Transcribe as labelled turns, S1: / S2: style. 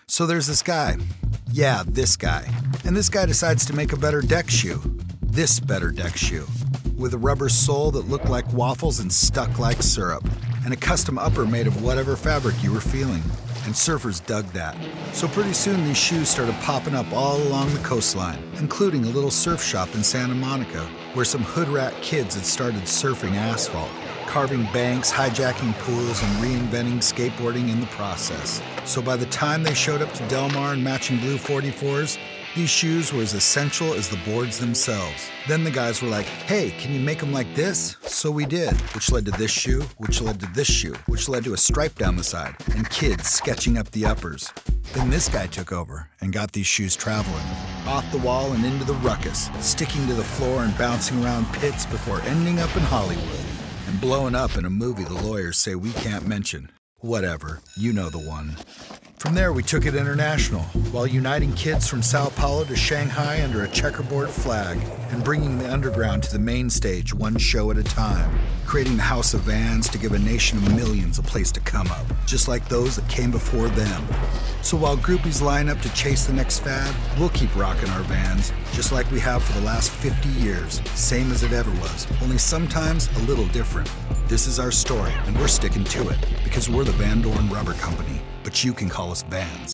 S1: So there's this guy. Yeah, this guy. And this guy decides to make a better deck shoe. This better deck shoe. With a rubber sole that looked like waffles and stuck like syrup. And a custom upper made of whatever fabric you were feeling. And surfers dug that. So pretty soon these shoes started popping up all along the coastline, including a little surf shop in Santa Monica, where some hood rat kids had started surfing asphalt, carving banks, hijacking pools, and reinventing skateboarding in the process. So by the time they showed up to Del Mar in matching blue 44s, these shoes were as essential as the boards themselves. Then the guys were like, hey, can you make them like this? So we did, which led to this shoe, which led to this shoe, which led to a stripe down the side, and kids sketching up the uppers. Then this guy took over and got these shoes traveling. Off the wall and into the ruckus, sticking to the floor and bouncing around pits before ending up in Hollywood. And blowing up in a movie the lawyers say we can't mention. Whatever, you know the one. From there, we took it international, while uniting kids from Sao Paulo to Shanghai under a checkerboard flag, and bringing the underground to the main stage one show at a time, creating the House of Vans to give a nation of millions a place to come up, just like those that came before them. So while groupies line up to chase the next fad, we'll keep rocking our Vans, just like we have for the last 50 years, same as it ever was, only sometimes a little different. This is our story, and we're sticking to it, because we're the Van Doren Rubber Company. But you can call us Vans.